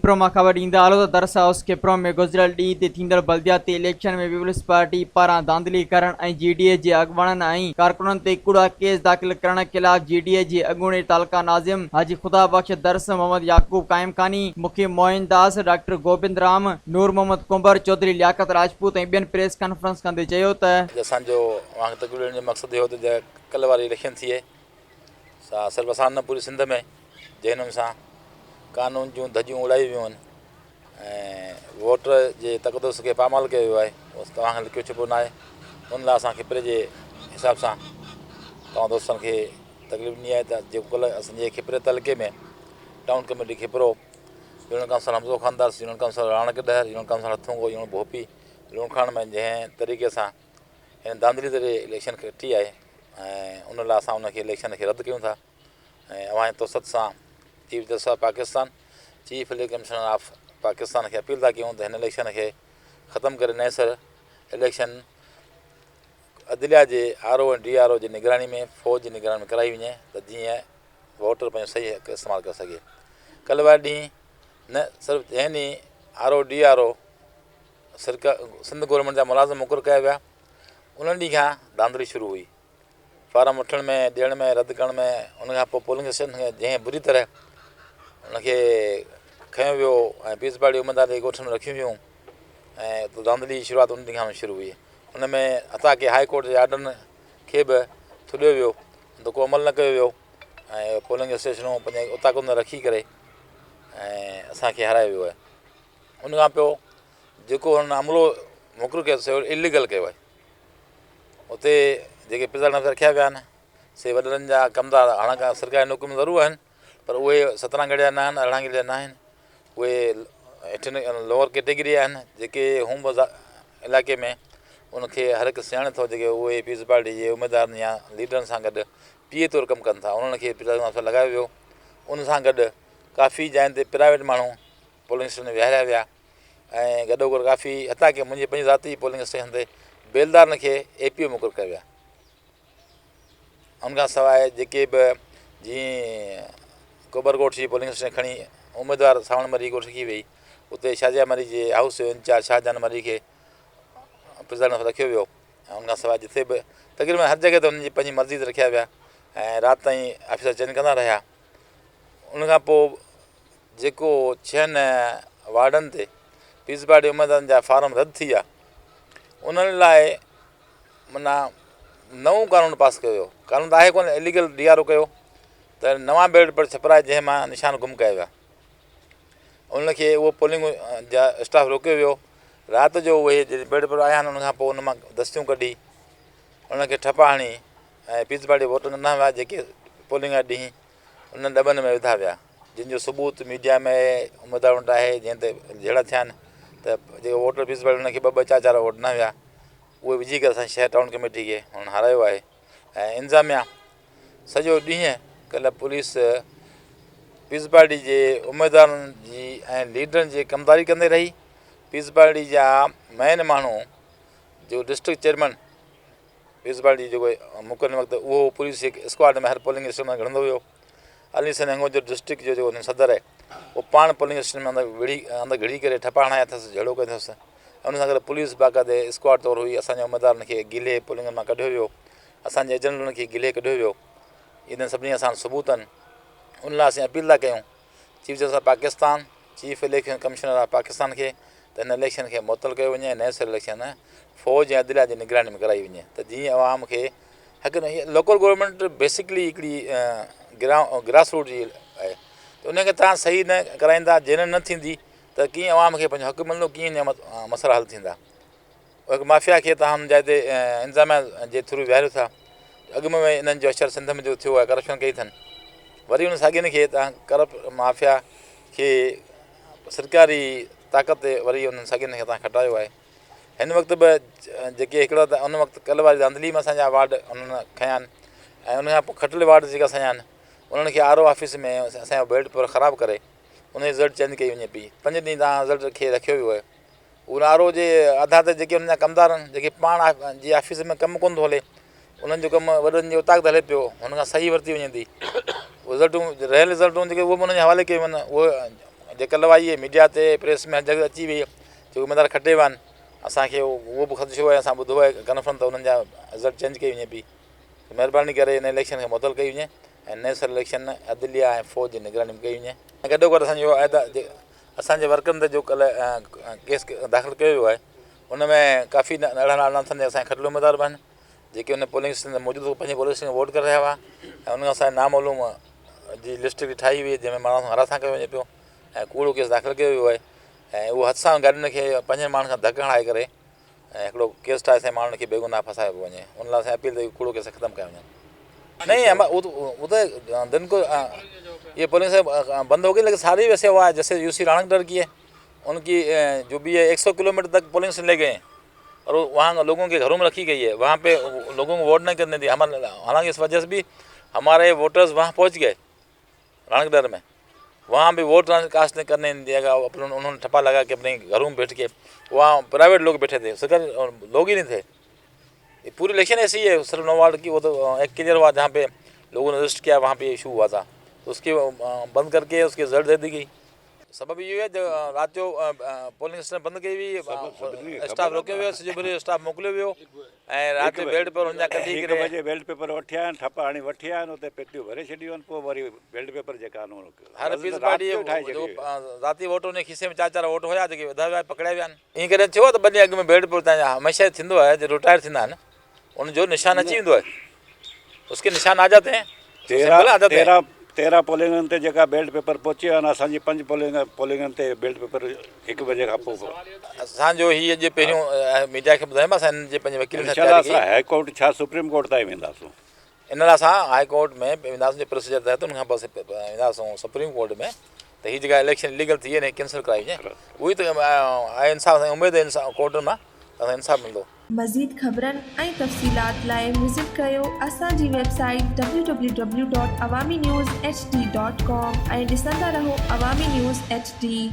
किप्रो में खबर ईंदा हलो तो दरअसल किप्रो में गुजरियल ॾींहुं ते थींदड़ बल्दियाती इलेक्शन में पीपल्स पार्टी पारां धांधली करण ऐं जीडीए जे अॻुवाणनि ऐं कारकुननि ते कूड़ा केस दाख़िल करण ख़िलाफ़ जीडीए जे अॻूणे तालका नाज़िम हाजी खुदा बख्श दरस मोहम्मद याकूब कायम खानी मुखी मोइन दास डॉक्टर गोविंद राम नूर मोहम्मद कुंबर चौधरी लियाकत राजपूत ऐं ॿियनि प्रेस कॉन्फ्रेंस कंदे चयो त असांजो तकरीबन जो मक़सदु इहो त कल्ह वारी इलेक्शन थिए सिर्फ़ु असां न पूरी सिंध में जंहिं नमूने सां कानून जूं धजियूं उड़ाई वियूं आहिनि ऐं वोट जे तक़दुस खे पामाल कयो वियो आहे तव्हांखे लिखियो छुपो न आहे उन लाइ असां खिपरे जे हिसाब सां तव्हां दोस्तनि खे तकलीफ़ ॾिनी आहे त जेको कल्ह असांजे खिपरे तलके में town committee Khipro union councillor Hamzo Khandas union councillor Ranak Dahar union councillor Hathungo union Bhopi लूणखाण में जंहिं तरीक़े सां हिन धांधली ते इलेक्शन कटी आहे ऐं उन लाइ असां उनखे इलेक्शन खे रद्द कयूं था ऐं अवां जे तोसत सां chief justice of Pakistan chief election commissioner of Pakistan खे अपील था कयूं त हिन इलेक्शन खे ख़तमु करे नए सर इलेक्शन अदलिया जे आर ओ ऐं डी आर ओ जी निगरानी में फ़ौज जी निगरानी में कराई वञे त जीअं वोटर पंहिंजो सही हक़ इस्तेमालु करे सघे। कल्ह वारे ॾींहुं न सिर्फ़ु जंहिं ॾींहुं R O D R O Sindh government जा मुलाज़िम मुक़ररु कया विया उन ॾींहं खां धांधली शुरू हुई फार्म वठण में ॾियण में रद्द करण में उनखां पोइ पोलिंग स्टेशन खे जंहिं बुरी तरह उनखे खयों वियो ऐं पीस पार्टी उमेदवार जे ॻोठनि में रखियूं वियूं ऐं धांधली जी शुरूआति उन ॾींहं खां शुरू हुई उन में हथा की हाई कोर्ट जे आर्डरनि खे बि थुॾियो वियो त को अमल न कयो वियो ऐं पोलिंग स्टेशनूं पंहिंजे उतां कुन रखी करे ऐं असांखे हारायो वियो आहे। उनखां पोइ जेको हुन अमलो मुक़ररु कयोसीं इलीगल कयो आहे उते जेके प्रिज़ाइडिंग अफ़सर रखिया विया आहिनि से वॾनि जा कमदार हाणे खां सरकारी नौकरियूं ज़रूरु आहिनि पर उहे 17 ग्रेड जा न आहिनि 18 ग्रेड जा न आहिनि उहे हेठि लोअर कैटेगरी आहिनि जेके होम इलाइक़े में उनखे हर हिकु सियाणे थो जेके उहे पीस पार्टी जे उमेदवारनि या लीडरनि सां गॾु पीए तौरु कमु कनि था उन्हनि खे प्रिज़ाइडिंग अफ़सर लॻायो वियो उन सां गॾु काफ़ी जाइनि ते प्राइवेट माण्हू पोलिंग स्टेशन में विहारिया विया ऐं गॾोगॾु काफ़ी हथा की मुंहिंजे पंहिंजी ज़ाती पोलिंग स्टेशन ते बेलदारनि खे APO मुक़ररु कया विया। उनखां सवाइ जेके बि जीअं कोबरकोट जी पोलिंग स्टेशन खणी उमेदवार सावण मरी ॻोठ रखी वई उते शाहजहा मरी जे हाउस जो इंचार्ज शाहजहान मरी खे प्रिज़ाइडिंग रखियो वियो ऐं उनखां सवाइ जिथे बि तक़रीबन हर जॻह ते उन्हनि जी पंहिंजी मर्ज़ी ते रखिया विया ऐं राति ताईं ऑफिसर चेंज कंदा रहिया। उनखां पोइ जेको 6 वार्डनि ते पीस पार्टी उमेदवारनि जा फार्म रद्द थी विया उन्हनि लाइ माना नओं कानून पास कयो वियो कानून त आहे कोन इलीगल DRO कयो त नवां बैलेट पेपर छपाराए जंहिं मां निशान गुम कया विया उनखे उहो पोलिंग जा स्टाफ रोकियो वियो राति जो उहे बैलेट पेपर आया आहिनि उनखां पोइ उन मां दस्तियूं कढी उनखे ठपा हणी ऐं पीस पार्टी वोट न विया जेके पोलिंग ॾींहुं उन दॿनि में विधा विया जंहिंजो सबूत मीडिया में उमेदवार वटि आहे जंहिं ते जहिड़ा थिया आहिनि त जेको वोटर पीस पार्टी उनखे 2-2 4-4 वोट न विया उहे विझी करे असांजी शहर टाउन कमेटी खे हुननि हारायो आहे ऐं इंतिज़ामिया सॼो ॾींहुं कल्ह पुलिस पीस पार्टी जे उमेदवारनि जी ऐं लीडरनि जी कमदारी कंदे रही पीस पार्टी जा मेन माण्हू जेको डिस्ट्रिक्ट चेयरमैन पीस पार्टी जेको मुक़ररु वक़्तु उहो पुलिस स्क्वाड में हर पोलिंग स्टेशन में घणंदो वियो अली सनेंगो जो डिस्ट्रिक्ट जो जेको सदर आहे उहो पाण पोलिंग स्टेशन में अंदरि घिड़ी करे ठपा हणाया अथसि झेड़ो कयो अथसि उन सां गॾु पुलिस बाक़ाइदे स्क्वाड तौरु हुई असांजे उमेदवारनि खे गिले पोलिंग मां कढियो वियो असांजे एजेंटनि खे गिले कढियो वियो इन्हनि सभिनी असां सबूत आहिनि उन लाइ असीं अपील था कयूं chief justice of Pakistan chief election commissioner of Pakistan खे त हिन इलेक्शन खे मुअतल कयो वञे नए सर इलेक्शन फ़ौज ऐं अदलिया जी निगरानी में कराई वञे त जीअं आवाम खे हक़ न लोकल गवर्नमेंट बेसिकली हिकिड़ी ग्रास रूट जी आहे त उनखे तव्हां सही न कराईंदा जेन न थींदी त कीअं आवाम खे पंहिंजो हक़ु मिलंदो कीअं मसइला हल थींदा हिकु माफ़िया खे तव्हां हुन जाइ ते इंतिज़ामिया जे थ्रू विहारियो था अॻु में इन्हनि जो अशर सिंध में जो थियो आहे करप्शन कई अथनि वरी उन साॻियुनि खे तव्हां करप्ट माफ़िया खे सरकारी ताक़त ते वरी उन्हनि साॻियुनि खे तव्हां खटायो आहे हिन वक़्तु बि जेके हिकिड़ा त उन वक़्तु कल्ह वारी धांधली में असांजा वार्ड उन्हनि खयां आहिनि ऐं उनखां पोइ खटिल वार्ड जेका असांजा आहिनि उन्हनि खे RO ऑफिस में असांजो बैलेट पेपर ख़राबु करे उनजी रिज़ल्ट चेंज कई वञे पई 5 ॾींहं तव्हां रिज़ल्ट खे रखियो वियो आहे उन RO जे आधार ते जेके उन जा कमदार आहिनि जेके पाण जी ऑफिस में कमु कोन थो हले उन्हनि जो कमु वॾनि जो उताक हले पियो हुन खां सही वरिती वञे थी रिज़ल्टूं रहियल रिज़ल्टूं जेके उहे बि उन्हनि जे हवाले कयूं आहिनि उहे जे कल्ह वाई मीडिया ते प्रेस में जॻह अची वई जो उमेदवार खटे विया आहिनि असांखे उहो बि ख़दशो आहे असां ॿुधो आहे कन्फर्म त उन्हनि जा रिज़ल्ट चेंज कई वञे पई महिरबानी करे हिन इलेक्शन खे मुअतल कई वञे ऐं नैसर इलेक्शन अदलिया ऐं फ़ौज जी निगरानी में कई वञे ऐं गॾो गॾु असांजो असांजे वर्करनि ते जो कल्ह केस दाख़िल कयो वियो आहे उन में काफ़ी ॾाढा नाला अथनि असांजे खटिल उमेदवार बि आहिनि जेके उन पोलिंग स्टेशन ते मौजूदु पंहिंजे पोलिंग स्टेशन वोट करे रहिया हुआ ऐं उन खां असांजे नामालूम जी लिस्ट बि ठाही हुई जंहिंमें माण्हुनि खां हरासां कयो वञे पियो ऐं कूड़ो केस दाख़िल कयो वियो आहे ऐं उहो हथ सां गाॾियुनि खे 5 माण्हुनि खां धकु हणाए करे ऐं हिकिड़ो केस ठाहे असांजे माण्हुनि खे बेगुनाह फसायो पियो वञे उन लाइ असां अपील कई कूड़ो केस ख़तमु कया वञनि नहीं उधर दिन को ये पोलिंग से बंद हो गई लेकिन सारी वैसे हुआ है जैसे यूसी राणकडर की है उनकी जो भी है 100 किलोमीटर तक पोलिंग से ले गए और वहाँ लोगों के घरों में रखी गई है वहाँ पे लोगों को वोट नहीं करने दी हमारे हालांकि इस वजह से भी हमारे वोटर्स वहाँ पहुँच गए राणकडर में वहाँ भी वोट कास्ट नहीं करने नहीं दिया अपने उन्होंने ठप्पा लगा के अपने घरों में बैठ के वहाँ प्राइवेट लोग बैठे थे सरकारी लोग ही नहीं थे ये पूरी इलेक्शन ऐसी है सिर्फ 9 वार्ड की वो तो एक क्लियर हुआ जहाँ पे लोगों ने रजिस्टर किया वहाँ पे इशू हुआ था तो उसके बंद करके उसकी रिजल्ट दे दी गई सबब ये है जो रात जो पोलिंग स्टेशन बंद कई हुई स्टाफ रोके हुए सॼो भरी स्टाफ मोकिलियो वियो ऐं राति जो बेल्ट पेपर हुनजा कढी करे बजे बेल्ट पेपर वठिया आहिनि ठपा हाणे वठी आहिनि उते पेटियूं भरे छॾियूं आहिनि पोइ वरी बेल्ट पेपर जेका आहिनि हर पीस पार्टी राति वोट उन खीसे में 4 वोट हुया जेके वधा विया पकड़िया विया आहिनि ईअं करे थियो त 2 ॾींहं अॻु में बेल्ट पेपर तव्हांजा हमेशह थींदो आहे जो रिटायर थींदा आहिनि उनजो निशान अची वेंदो आहे उसके निशान आ जाते हैं 13 पोलिंगनि ते जेका बेल्ट पेपर पहुची विया आहिनि असांजी 5 पोलिंगनि ते बेल्ट पेपर 1 बजे खां पोइ असांजो हीअ जे पहिरियों मीडिया खे ॿुधायोमांसि हिननि जे पंहिंजे वकील सां असां हाई कोर्ट छा सुप्रीम कोर्ट ताईं वेंदासीं इन लाइ असां हाई कोर्ट में वेंदासीं जो प्रोसीजर तहत उन खां पोइ वेंदासीं सुप्रीम कोर्ट में त हीअ जेका इलेक्शन लीगल थी वञे कैंसिल कराई वञे उहो ई त आहे इंसाफ़ असांखे उमेदु आहे इंसाफ़ कोर्ट मां असांखे इंसाफ़ मिलंदो मज़ीद ख़बरनि ऐं तफ़सीलात लाइ विज़िट कयो असांजी वेबसाइट www.awamiNewsHD.com ऐं ॾिसंदा रहो अवामी न्यूज़ HD।